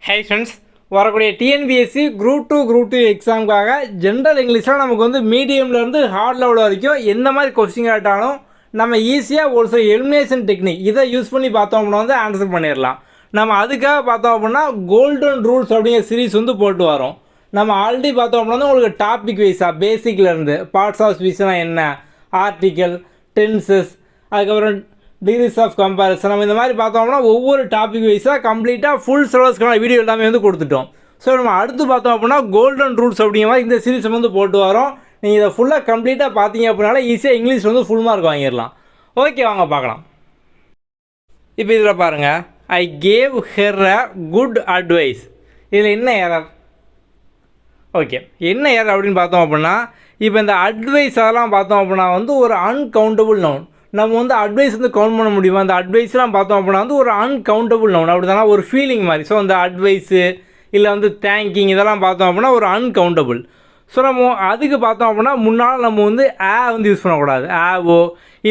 Hi friends, வரக்கூடிய TNPSC group 2 எக்ஸாமுக்காக general இங்கிலீஷில் நமக்கு வந்து மீடியம்லேருந்து ஹார்ட் லெவல் வரைக்கும் எந்த மாதிரி கொஸ்டின் கேட்டாலும் நம்ம ஈஸியாக ஒரு சில எலிமினேஷன் டெக்னிக் இதை யூஸ் பண்ணி பார்த்தோம் அப்படின்னா வந்து ஆன்சர் பண்ணிடலாம். நம்ம அதுக்காக பார்த்தோம் அப்படின்னா கோல்டன் ரூல்ஸ் அப்படிங்கிற சீரீஸ் வந்து போட்டு வரோம். நம்ம ஆல்ரெடி பார்த்தோம் அப்படின்னா உங்களுக்கு டாபிக் வைஸாக பேசிக்லேருந்து பார்ட்ஸ் ஆஃப் ஸ்பீச்னால் என்ன, ஆர்டிக்கல், டென்சஸ், அதுக்கப்புறம் டிகிரிஸ் ஆஃப் கம்பேரிசன், நம்ம இந்த மாதிரி பார்த்தோம்னா ஒவ்வொரு டாபிக் வைஸாக கம்ப்ளீட்டாக ஃபுல் சிலபஸ்க்கான வீடியோ எல்லாமே வந்து கொடுத்துட்டோம். ஸோ நம்ம அடுத்து பார்த்தோம் அப்படின்னா கோல்டன் ரூல்ஸ் அப்படிங்கிற மாதிரி இந்த சீரீஸ் வந்து போட்டு வரோம். நீங்கள் இதை ஃபுல்லாக கம்ப்ளீட்டாக பார்த்தீங்க அப்படின்னால ஈஸியாக இங்கிலீஷ் வந்து ஃபுல் மார்க் வாங்கிடலாம். ஓகே, வாங்க பார்க்கலாம். இப்போ இதில் பாருங்கள், I gave her a good advice. இதில் என்ன எரர்? ஓகே, என்ன எரர் அப்படின்னு பார்த்தோம் அப்படின்னா, இப்போ இந்த அட்வைஸ் அதெல்லாம் பார்த்தோம் அப்படின்னா வந்து ஒரு அன்கவுண்டபுள் நவுன். நம்ம வந்து அட்வைஸ் வந்து கவுண்ட் பண்ண முடியுமா? அந்த அட்வைஸ்லாம் பார்த்தோம் அப்படின்னா வந்து ஒரு அன்கவுண்டபுள் நவுன், அப்படி தானே ஒரு ஃபீலிங் மாதிரி. ஸோ அந்த அட்வைஸு இல்லை வந்து தேங்கிங் இதெல்லாம் பார்த்தோம் அப்படின்னா ஒரு அன்கவுண்டபுள். ஸோ நம்ம அதுக்கு பார்த்தோம் அப்படின்னா முன்னால் நம்ம வந்து வந்து யூஸ் பண்ணக்கூடாது. ஆவோ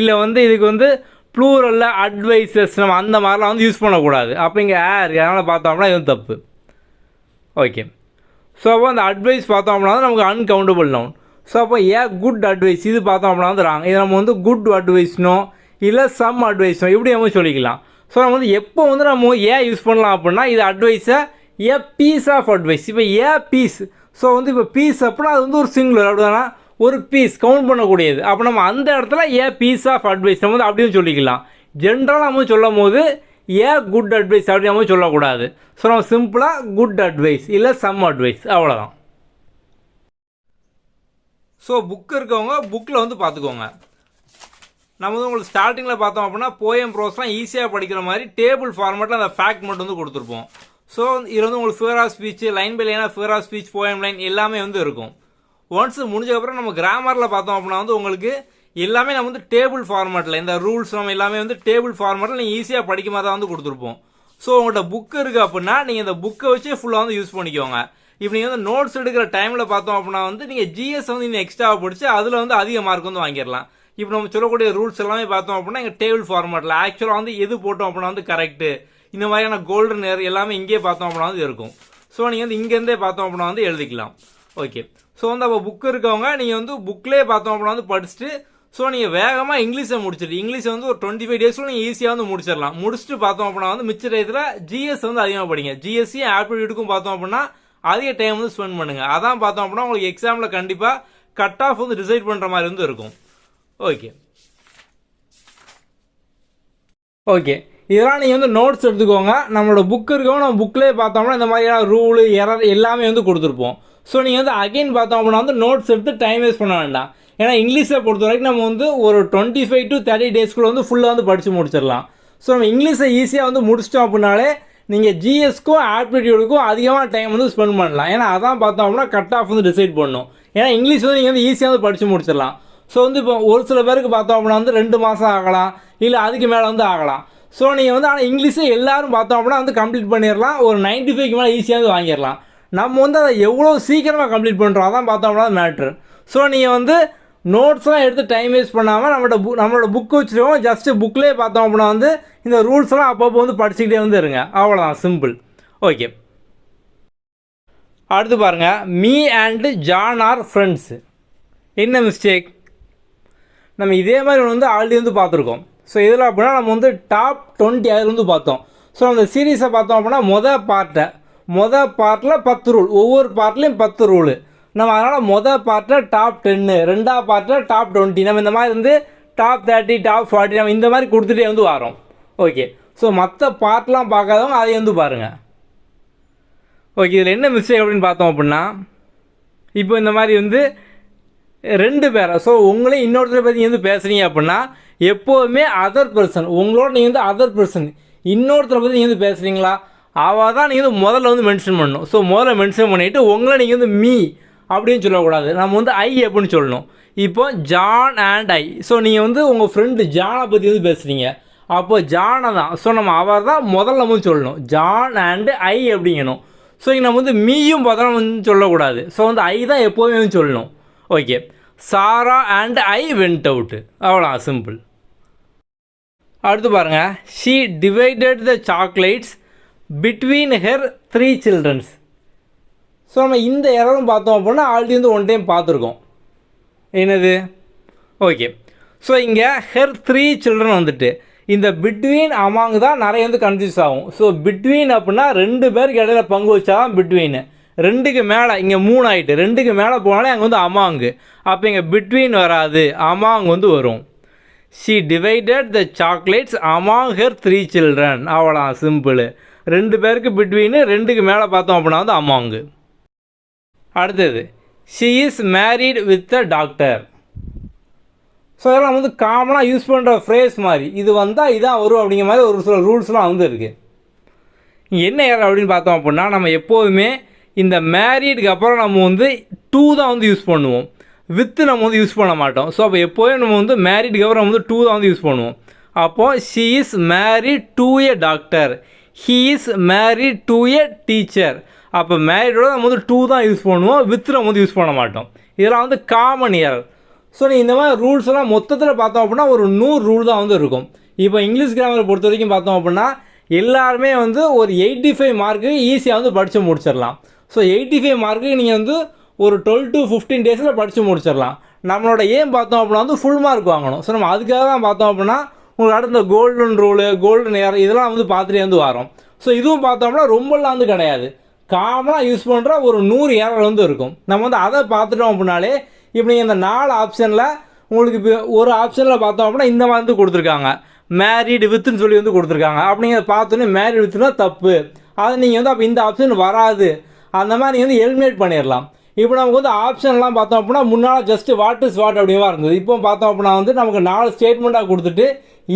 இல்லை வந்து இதுக்கு வந்து ப்ளூரலில் அட்வைசஸ் நம்ம அந்த மாதிரிலாம் வந்து யூஸ் பண்ணக்கூடாது. அப்போ இங்கே இருக்குது, அதனால் பார்த்தோம் அப்படின்னா இது தப்பு. ஓகே, ஸோ அப்போ அந்த அட்வைஸ் பார்த்தோம் அப்படின்னா நமக்கு அன்கவுண்டபுள் நவுன். ஸோ அப்போ குட் அட்வைஸ் இது பார்த்தோம் அப்படின்னா வந்து ராங். இதை நம்ம வந்து குட் அட்வைஸ்னோ இல்லை சம் அட்வைஸ்னோ இப்படி நம்ம சொல்லிக்கலாம். ஸோ நம்ம வந்து எப்போ வந்து நம்ம யூஸ் பண்ணலாம் அப்படின்னா இது அட்வைஸை பீஸ் ஆஃப் அட்வைஸ். இப்போ பீஸ், ஸோ வந்து இப்போ பீஸ் அப்படின்னா அது வந்து ஒரு சிங்குலர், அப்படின்னா ஒரு பீஸ் கவுண்ட் பண்ணக்கூடியது. அப்போ நம்ம அந்த இடத்துல பீஸ் ஆஃப் அட்வைஸ் நம்ம வந்து அப்படின்னு சொல்லிக்கலாம். ஜென்ரலாக நம்ம சொல்லும் போது குட் அட்வைஸ் அப்படி நம்ம சொல்லக்கூடாது. ஸோ நம்ம சிம்பிளாக குட் அட்வைஸ் இல்லை சம் அட்வைஸ் அவ்வளோதான். ஸோ புக் இருக்கவங்க புக்கில் வந்து பார்த்துக்கோங்க. நம்ம வந்து உங்களுக்கு ஸ்டார்டிங்கில் பார்த்தோம் அப்படின்னா போயம் ப்ரோஸ்லாம் ஈஸியாக படிக்கிற மாதிரி டேபிள் ஃபார்மேட்டில் அந்த ஃபேக்ட் மட்டும் வந்து கொடுத்துருப்போம். ஸோ இது வந்து உங்களுக்கு figure of speech, line by லைனாக figure of speech, poem line எல்லாமே வந்து இருக்கும். ஒன்ஸ் முடிஞ்சக்கப்புறம் நம்ம கிராமரில் பார்த்தோம் அப்படின்னா வந்து உங்களுக்கு எல்லாமே நம்ம வந்து டேபிள் ஃபார்மேட்டில் இந்த ரூல்ஸ் நம்ம எல்லாமே வந்து டேபிள் ஃபார்மேட்டில் நீங்கள் ஈஸியாக படிக்க மாதிரி தான் வந்து கொடுத்துருப்போம். ஸோ உங்கள்கிட்ட புக் இருக்குது அப்படின்னா நீங்கள் இந்த புக்கை வச்சு ஃபுல்லாக வந்து யூஸ் பண்ணிக்கோங்க. இப்போ நீங்கள் வந்து நோட்ஸ் எடுக்கிற டைமில் பார்த்தோம் அப்படின்னா வந்து நீங்கள் ஜிஎஸ் வந்து இன்னும் எக்ஸ்ட்ரா படிச்சு அதில் வந்து அதிக மார்க் வந்து வாங்கிடலாம். இப்போ நம்ம சொல்லக்கூடிய ரூல்ஸ் எல்லாமே பார்த்தோம் அப்படின்னா எங்கள் டேபிள் ஃபார்மேட்டில் ஆக்சுவலாக வந்து எது போட்டோம் அப்படின்னா வந்து கரெக்டு, இந்த மாதிரியான கோல்டன் ஏர் எல்லாமே இங்கேயே பார்த்தோம் அப்படின்னா வந்து இருக்கும். ஸோ நீங்கள் வந்து இங்கேருந்தே பார்த்தோம் அப்படின்னா வந்து எழுதிக்கலாம். ஓகே, ஸோ வந்து அப்போ புக் இருக்கவங்க நீங்கள் வந்து புக்லேயே பார்த்தோம் அப்படின்னா வந்து படிச்சுட்டு ஸோ நீங்கள் வேகமாக இங்கிலீஷை முடிச்சுட்டு இங்கிலீஷை வந்து ஒரு 25 டேஸில் நீங்கள் ஈஸியாக வந்து முடிச்சிடலாம். முடிச்சுட்டு பார்த்தோம் அப்படின்னா வந்து மிச்ச டயத்தில் ஜிஎஸ் வந்து அதிகமாக படிங்க. ஜிஎஸ்சி ஆப்டிடியூடுக்கும் பார்த்தோம் அப்படின்னா அதிக டைம் வந்து ஸ்பெண்ட் பண்ணுங்கள். அதான் பார்த்தோம் அப்படின்னா உங்களுக்கு எக்ஸாமில் கண்டிப்பாக கட் ஆஃப் வந்து டிசைட் பண்ணுற மாதிரி வந்து இருக்கும். ஓகே, இதெல்லாம் நீங்கள் வந்து நோட்ஸ் எடுத்துக்கோங்க. நம்மளோட புக் இருக்கவங்க நம்ம புக்லேயே பார்த்தோம்னா இந்த மாதிரியான ரூலு எரர் எல்லாமே வந்து கொடுத்துருப்போம். ஸோ நீங்கள் வந்து அகைன் பார்த்தோம் அப்படின்னா வந்து நோட்ஸ் எடுத்து டைம் வேஸ்ட் பண்ண வேண்டாம். ஏன்னா இங்கிலீஷை பொறுத்த வரைக்கும் நம்ம வந்து ஒரு 25 to 30 டேஸ்க்குள்ளே வந்து ஃபுல்லாக வந்து படித்து முடிச்சிடலாம். ஸோ நம்ம இங்கிலீஷை ஈஸியாக வந்து முடிச்சிட்டோம் அப்படின்னாலே நீங்கள் ஜிஎஸ்க்கும் ஆப்டிடியூடுக்கும் அதிகமாக டைம் வந்து ஸ்பெண்ட் பண்ணலாம். ஏன்னா அதான் பார்த்தோம் அப்படின்னா கட் ஆஃப் வந்து டிசைட் பண்ணணும். ஏன்னா இங்கிலீஷ் வந்து நீங்கள் வந்து ஈஸியாக வந்து படித்து முடிச்சிடலாம். ஸோ வந்து இப்போ ஒரு சில பேருக்கு பார்த்தோம் அப்படின்னா வந்து 2 மாதம் ஆகலாம், இல்லை அதுக்கு மேலே வந்து ஆகலாம். ஸோ நீங்கள் வந்து ஆனால் இங்கிலீஷை எல்லோரும் பார்த்தோம் அப்படின்னா வந்து கம்ப்ளீட் பண்ணிடலாம். ஒரு 95க்கு மேலே ஈஸியாக வந்து வாங்கிடலாம். நம்ம வந்து அதை எவ்வளோ சீக்கிரமாக கம்ப்ளீட் பண்ணுறோம் அதான் பார்த்தோம் அப்படின்னா மேட்ரு. ஸோ நீங்கள் வந்து நோட்ஸ்லாம் எடுத்து டைம் வேஸ்ட் பண்ணாமல் நம்மளோட புக்கு வச்சுருக்கோம். ஜஸ்ட்டு புக்லேயே பார்த்தோம் அப்படின்னா வந்து இந்த ரூல்ஸ்லாம் அப்பப்போ வந்து படிச்சுக்கிட்டே வந்து இருங்க. அவ்வளோதான், சிம்பிள். ஓகே, அடுத்து பாருங்கள், me and John are friends. என்ன மிஸ்டேக்? நம்ம இதே மாதிரி வந்து ஆல்ரெடி வந்து பார்த்துருக்கோம். ஸோ இதில் அப்படின்னா நம்ம வந்து டாப் 20 அதில் வந்து பார்த்தோம். ஸோ அந்த சீரீஸை பார்த்தோம் அப்படின்னா மொதல் பார்ட்டில் 10 ரூல், ஒவ்வொரு பார்ட்லேயும் 10 ரூலு. நம்ம அதனால் மொதல் பார்ட்டில் டாப் 10, ரெண்டாவது பார்ட்டில் டாப் 20, நம்ம இந்த மாதிரி வந்து டாப் 30, டாப் 40 நம்ம இந்த மாதிரி கொடுத்துட்டே வந்து வரோம். ஓகே, ஸோ மற்ற பார்ட்லாம் பார்க்காதவங்க அதை வந்து பாருங்கள். ஓகே, இதில் என்ன மிஸ்டேக் அப்படின்னு பார்த்தோம் அப்படின்னா இப்போ இந்த மாதிரி வந்து 2 பேரை, ஸோ உங்களே இன்னொருத்தரை பற்றி வந்து பேசுகிறீங்க அப்படின்னா எப்போதுமே அதர் பர்சன், உங்களோட நீங்கள் வந்து அதர் பர்சன் இன்னொருத்தரை பற்றி நீங்கள் வந்து பேசுகிறீங்களா அவள் தான் நீங்கள் வந்து முதல்ல வந்து மென்ஷன் பண்ணணும். ஸோ முதல்ல மென்ஷன் பண்ணிவிட்டு உங்களை நீங்கள் வந்து மீ அப்படின்னு சொல்லக்கூடாது, நம்ம வந்து ஐ அப்படின்னு சொல்லணும். இப்போ ஜான் அண்ட் ஐ, ஸோ நீங்கள் வந்து உங்கள் ஃப்ரெண்டு ஜானை பற்றி வந்து பேசுகிறீங்க, அப்போ ஜானை தான் ஸோ நம்ம அவர் தான் முதல்ல வந்து சொல்லணும். ஜான் அண்டு ஐ அப்படிங்கணும். ஸோ இங்கே நம்ம வந்து மீயும் முதல்ல வந்து சொல்லக்கூடாது. ஸோ வந்து ஐ தான் எப்போதுமே வந்து சொல்லணும். Okay, Sarah and I went out, அவ்வளோ சிம்பிள். அடுத்து பாருங்கள், she divided the chocolates between her 3 childrens. So நம்ம இந்த எரரும் பார்த்தோம் அப்படின்னா ஆல்ரெடி வந்து ஒன் டைம் பார்த்துருக்கோம். என்னது? ஓகே. ஸோ இங்கே ஹெர் 3 சில்ட்ரன் வந்துட்டு இந்த பிட்வீன் அமாங் தான் நிறைய வந்து கன்ஃபியூஸ் ஆகும். ஸோ பிட்வீன் அப்படின்னா 2 பேருக்கு இடையில பங்கு வச்சா தான் பிட்வீன். 2க்கு மேலே இங்கே 3 ஆகிட்டு 2க்கு மேலே போனாலே அங்கே வந்து அமாங்கு. அப்போ இங்கே பிட்வீன் வராது, அமாங் வந்து வரும். She divided the chocolates among her 3 children. அவ்வளோ சிம்பிள். 2 பேருக்கு பிட்வீனு, 2க்கு மேலே பார்த்தோம் அப்படின்னா வந்து அமாங்கு. அடுத்தது she is married with a doctor. So இதெல்லாம் வந்து காமனாக யூஸ் பண்ணுற ஃப்ரேஸ் மாதிரி, இது வந்தால் இதான் வரும் அப்படிங்கிற மாதிரி ஒரு சில ரூல்ஸ்லாம் வந்து இருக்குது. என்ன ஏர் அப்படின்னு பார்த்தோம் அப்படின்னா நம்ம எப்போதுமே இந்த மேரீடுக்கு அப்புறம் நம்ம வந்து டூ தான் வந்து யூஸ் பண்ணுவோம், வித்து நம்ம வந்து யூஸ் பண்ண மாட்டோம். ஸோ அப்போ எப்போதும் நம்ம வந்து மேரீடுக்கு அப்புறம் வந்து டூ தான் வந்து யூஸ் பண்ணுவோம். அப்போது she is married to a doctor, he is married to a teacher. அப்போ மேரீடோட நம்ம வந்து டூ தான் யூஸ் பண்ணுவோம், வித்து நம்ம வந்து யூஸ் பண்ண மாட்டோம். இதெல்லாம் வந்து காமன் ஏரர். ஸோ நீ இந்த மாதிரி ரூல்ஸ் எல்லாம் மொத்தத்தில் பார்த்தோம் அப்படின்னா ஒரு 100 ரூல் தான் வந்து இருக்கும். இப்போ இங்கிலீஷ் கிராமரை பொறுத்த வரைக்கும் பார்த்தோம் அப்படின்னா எல்லாருமே வந்து ஒரு 85 மார்க்கு ஈஸியாக வந்து படித்து முடிச்சிடலாம். ஸோ 85 மார்க்கு நீங்கள் வந்து ஒரு 12 to 15 டேஸில் படித்து முடிச்சிடலாம். நம்மளோட ஏம் பார்த்தோம் அப்படின்னா வந்து ஃபுல் மார்க் வாங்கணும். ஸோ நம்ம அதுக்காக தான் பார்த்தோம் அப்படின்னா உங்களுக்கு அடுத்த கோல்டன் ரூலு, கோல்டன் ஏர் இதெல்லாம் வந்து பார்த்துட்டே வந்து வரோம். ஸோ இதுவும் பார்த்தோம்னா ரொம்பலாம் வந்து கிடையாது, காமனாக யூஸ் பண்ணுற ஒரு 100 ஏரர் வந்து இருக்கும். நம்ம வந்து அதை பார்த்துட்டோம் அப்படின்னாலே இப்போ நீங்கள் இந்த 4 ஆப்ஷனில் உங்களுக்கு இப்போ ஒரு ஆப்ஷனில் பார்த்தோம் அப்படின்னா இந்த மாதிரி வந்து கொடுத்துருக்காங்க, மேரீடு வித்துன்னு சொல்லி வந்து கொடுத்துருக்காங்க. அப்படிங்கிறத பார்த்தோன்னே மேரீடு வித்துனா தப்பு, அதை நீங்கள் வந்து அப்போ இந்த ஆப்ஷன் வராது, அந்த மாதிரி நீங்கள் வந்து எலிமினேட் பண்ணிடலாம். இப்போ நமக்கு வந்து ஆப்ஷன்லாம் பார்த்தோம் அப்படின்னா முன்னால் ஜஸ்ட்டு வாட் இஸ் வாட் அப்படிமா இருந்தது. இப்போ பார்த்தோம் அப்படின்னா வந்து நமக்கு 4 ஸ்டேட்மெண்ட்டாக கொடுத்துட்டு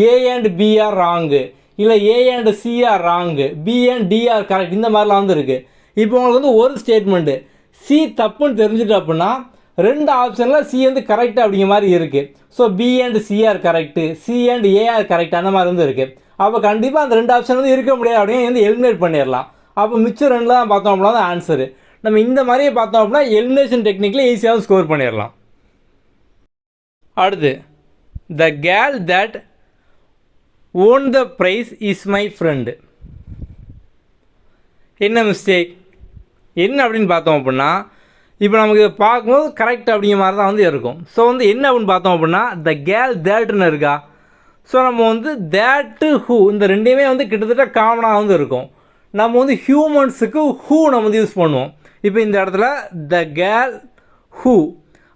A and B are wrong, இல்லை A and C are wrong, B and D are correct, இந்த மாதிரிலாம் வந்து இருக்குது. இப்போ உங்களுக்கு வந்து ஒரு ஸ்டேட்மெண்ட்டு சி தப்புன்னு தெரிஞ்சுட்டு அப்படின்னா 2 ஆப்ஷனில் சி வந்து கரெக்ட் அப்படிங்கிற மாதிரி இருக்குது. So B and C are correct, C and A are correct, அந்த மாதிரி வந்து இருக்குது. அப்போ கண்டிப்பாக அந்த 2 ஆப்ஷன் வந்து இருக்க முடியாது அப்படின்னு வந்து எலிமினேட் பண்ணிடலாம். அப்போ மிச்சம் 2 தான் பார்த்தோம் அப்படின்னா தான் ஆன்சரு. நம்ம இந்த மாதிரியே பார்த்தோம் அப்படின்னா எலிமினேஷன் டெக்னிக்கில் ஈஸியாக ஸ்கோர் பண்ணிடலாம். அடுத்து the girl that won the prize is my friend. என்ன மிஸ்டேக் என்ன அப்படின்னு பார்த்தோம் அப்படின்னா இப்போ நமக்கு பார்க்கும்போது கரெக்ட் அப்படிங்கிற மாதிரி தான் வந்து இருக்கும். ஸோ வந்து என்ன அப்படின்னு பார்த்தோம் அப்படின்னா த கேர்ள் தேட்டுன்னு இருக்கா. ஸோ நம்ம வந்து தேட்டு ஹூ இந்த ரெண்டையுமே வந்து கிட்டத்தட்ட காமனாக வந்து இருக்கும். நம்ம வந்து ஹியூமன்ஸுக்கு ஹூ நம்ம வந்து யூஸ் பண்ணுவோம். இப்போ இந்த இடத்துல த கேர்ள் ஹூ,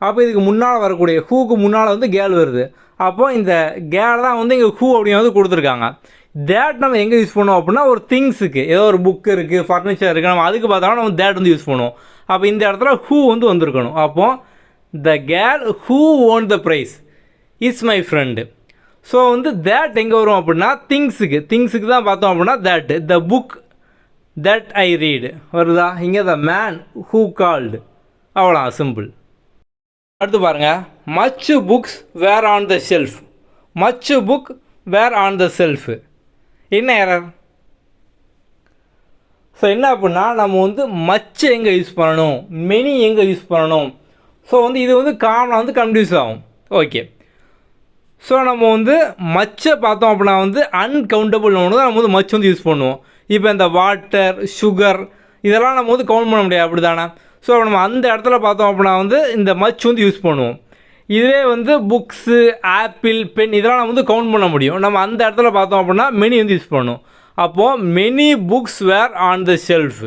அப்போ இதுக்கு முன்னால் வரக்கூடிய ஹூக்கு முன்னால் வந்து கேர்ள் வருது. அப்போது இந்த கேர்ள் தான் வந்து இங்கே ஹூ அப்படின்னு வந்து கொடுத்துருக்காங்க. தேட் நம்ம எங்கே யூஸ் பண்ணுவோம் அப்படின்னா ஒரு திங்ஸுக்கு, ஏதோ ஒரு புக்கு இருக்குது, ஃபர்னிச்சர் இருக்குது, நம்ம அதுக்கு பார்த்தாலும் நம்ம தேட் வந்து யூஸ் பண்ணுவோம். அப்போ இந்த இடத்துல ஹூ வந்து வந்திருக்கணும். அப்போது the girl who won the prize is my friend. So வந்து தேட் எங்கே வரும் அப்படின்னா திங்ஸுக்கு தான் பார்த்தோம் அப்படின்னா that. The book that I read வருதா, இங்கே த மேன் ஹூ கால்டு, அவ்வளோ சிம்பிள். அடுத்து பாருங்கள், much books were on the shelf. Much book were on the self. என்ன எரர்? ஸோ என்ன அப்படின்னா நம்ம வந்து மச் எங்கே யூஸ் பண்ணணும், மெனி எங்கே யூஸ் பண்ணணும். ஸோ வந்து இது வந்து காமனாக வந்து கன்ஃபியூஸ் ஆகும். ஓகே. ஸோ நம்ம வந்து மச்சை பார்த்தோம் அப்படின்னா வந்து அன்கவுண்டபிள் ஒன்று தான் நம்ம வந்து மச் வந்து யூஸ் பண்ணுவோம். இப்போ இந்த வாட்டர், சுகர் இதெல்லாம் நம்ம வந்து கவுண்ட் பண்ண முடியாது, அப்படி தானே. ஸோ நம்ம அந்த இடத்துல பார்த்தோம் அப்படின்னா வந்து இந்த மச் வந்து யூஸ் பண்ணுவோம். இதே வந்து புக்ஸு, ஆப்பிள், பென் இதெல்லாம் நம்ம வந்து கவுண்ட் பண்ண முடியும். நம்ம அந்த இடத்துல பார்த்தோம் அப்படின்னா மெனி வந்து யூஸ் பண்ணுவோம். அப்போது many books were on the shelf,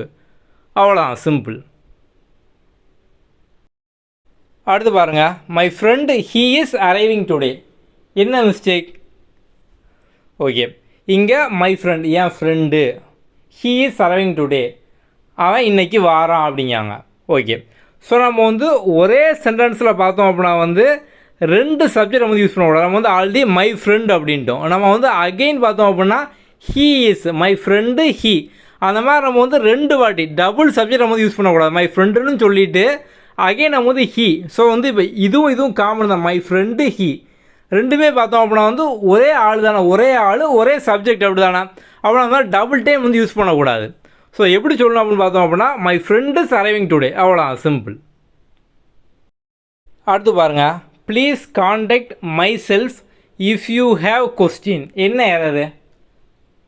அவ்வளோதான் சிம்பிள். அடுத்து பாருங்கள், my friend he is arriving today. என்ன மிஸ்டேக்? ஓகே, இங்கே மை ஃப்ரெண்ட் என் friend, he is arriving today அவன் இன்றைக்கி வாரான் அப்படிங்காங்க. ஓகே. ஸோ நம்ம வந்து ஒரே சென்டென்ஸில் பார்த்தோம் அப்படின்னா வந்து 2 சப்ஜெக்ட் நம்ம வந்து யூஸ் பண்ணக்கூடாது. நம்ம வந்து ஆல்ரெடி மை ஃப்ரெண்ட் அப்படின்ட்டோம். நம்ம வந்து அகெயின் பார்த்தோம் அப்படின்னா he is my friend he, அந்த மாதிரி நம்ம வந்து 2 வாட்டி டபுள் சப்ஜெக்ட் நம்ம வந்து யூஸ் பண்ணக்கூடாது. மை ஃப்ரெண்டுன்னு சொல்லிவிட்டு அகெயின் நம்ம வந்து ஹீ. ஸோ வந்து இப்போ இதுவும் காமன் தான், மை ஃப்ரெண்டு ஹீ. ரெண்டுமே பார்த்தோம் அப்படின்னா வந்து ஒரே ஆள் தானே, ஒரே சப்ஜெக்ட் அப்படி தானே. அவ்வளோ மாதிரி டபுள் டைம் வந்து யூஸ் பண்ணக்கூடாது. ஸோ எப்படி சொல்லணும் அப்படின்னு பார்த்தோம் அப்படின்னா my friend is arriving today, அவ்வளோ சிம்பிள். அடுத்து பாருங்கள், please contact my self if you have question. என்ன ஏறது?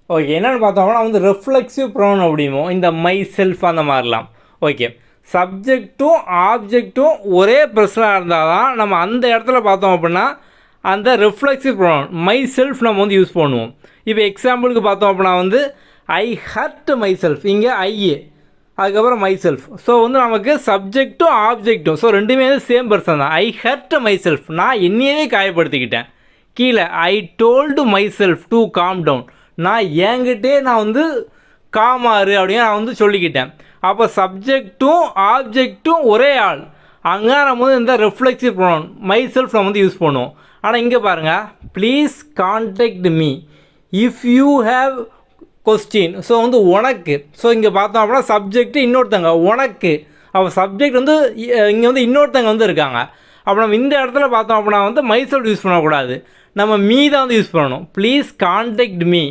ஓகே, என்னென்னு பார்த்தோம்னா வந்து ரெஃப்ளெக்சிவ் ப்ரொனவுன் அப்படிமோ இந்த மை செல்ஃப் அந்த மாதிரிலாம். ஓகே, சப்ஜெக்ட்டும் ஆப்ஜெக்ட்டும் ஒரே பர்சனாக இருந்தால் தான் நம்ம அந்த இடத்துல பார்த்தோம் அப்படின்னா அந்த ரெஃப்ளெக்சிவ் ப்ரொனவுன் மை செல்ஃப் நம்ம வந்து யூஸ் பண்ணுவோம். இப்போ எக்ஸாம்பிளுக்கு பார்த்தோம் அப்படின்னா வந்து ஐ ஹர்ட் மை செல்ஃப், இங்கே ஐஏ அதுக்கப்புறம் மை செல்ஃப். ஸோ வந்து நமக்கு சப்ஜெக்ட்டும் ஆப்ஜெக்ட்டும் ஸோ ரெண்டுமே வந்து சேம் பர்சன் தான். ஐ ஹர்ட் மை செல்ஃப், நான் என்னையே காயப்படுத்திக்கிட்டேன். கீழே I told myself to calm down, நான் என்கிட்டே நான் வந்து காமாறு அப்படின்னு நான் வந்து சொல்லிக்கிட்டேன். அப்போ சப்ஜெக்ட்டும் ஆப்ஜெக்ட்டும் ஒரே ஆள், அங்கே நம்ம வந்து இந்த ரெஃப்ளெக்சிவ் ப்ரொனவுன் மை செல்ஃப் நம்ம வந்து யூஸ் பண்ணுவோம். ஆனால் இங்கே பாருங்கள், please contact me if you have question. So வந்து உனக்கு, ஸோ இங்கே பார்த்தோம் அப்படின்னா சப்ஜெக்ட் இன்னொருத்தங்க உனக்கு, அப்போ சப்ஜெக்ட் வந்து இங்கே வந்து இன்னொருத்தங்க வந்து இருக்காங்க. அப்போ நம்ம இந்த இடத்துல பார்த்தோம் அப்படின்னா வந்து மை செல்ஃப் யூஸ் பண்ணக்கூடாது, நம்ம மீ தான் வந்து யூஸ் பண்ணணும். Please contact me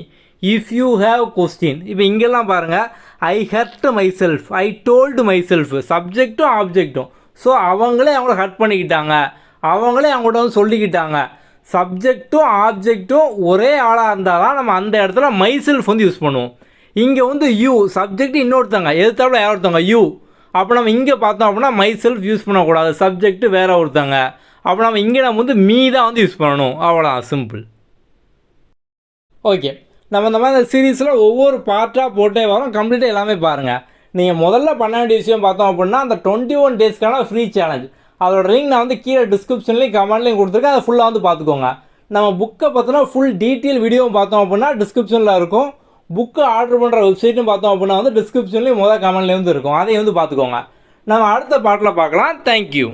if you have question. இப்போ இங்கெல்லாம் பாருங்கள், I hurt myself, I told myself, சப்ஜெக்ட்டும் ஆப்ஜெக்ட்டும். ஸோ அவங்களே அவங்கள ஹர்ட் பண்ணிக்கிட்டாங்க, அவங்களே அவங்கள்ட்ட வந்து சொல்லிக்கிட்டாங்க. சப்ஜெக்ட்டும் ஆப்ஜெக்ட்டும் ஒரே ஆளாக இருந்தால் தான் நம்ம அந்த இடத்துல மை செல்ஃப் வந்து யூஸ் பண்ணுவோம். இங்கே வந்து யூ, சப்ஜெக்ட் இன்னொருத்தங்க எதிர்த்தாப்புல யார் ஒருத்தவங்க யூ. அப்போ நம்ம இங்கே பார்த்தோம் அப்படின்னா மை செல்ஃப் யூஸ் பண்ணக்கூடாது, சப்ஜெக்ட் வேறு ஒருத்தங்க. அப்போ நம்ம இங்கே நம்ம வந்து மீ தான் வந்து யூஸ் பண்ணணும், அவ்வளோதான், சிம்பிள். ஓகே, நம்ம இந்த மாதிரி சீரீஸில் ஒவ்வொரு பார்ட்டாக போட்டே வரோம், கம்ப்ளீட்டாக எல்லாமே பாருங்கள். நீங்கள் முதல்ல பண்ண வேண்டிய விஷயம் பார்த்தோம் அப்படின்னா அந்த 21 டேஸ்க்கான ஃப்ரீ சேலஞ்ச், அதோட லிங்க் நான் வந்து கீழே டிஸ்கிரிப்ஷன்லேயும் கமெண்ட்லேயும் கொடுத்துருக்கேன், அதை ஃபுல்லாக வந்து பார்த்துக்கோங்க. நம்ம புக்கை பார்த்தோன்னா ஃபுல் டீட்டெயில் வீடியோவும் பார்த்தோம் அப்படின்னா டிஸ்கிரிப்ஷனில் இருக்கும். புக்கு ஆர்டர் பண்ணுற வெப்சைட்டும் பார்த்தோம் அப்படின்னா வந்து டிஸ்கிரிப்ஷன்லேயும் கமெண்ட்லேயும் வந்து இருக்கும், அதையும் வந்து பார்த்துக்கோங்க. நம்ம அடுத்த பாட்டில் பார்க்கலாம். தேங்க்யூ.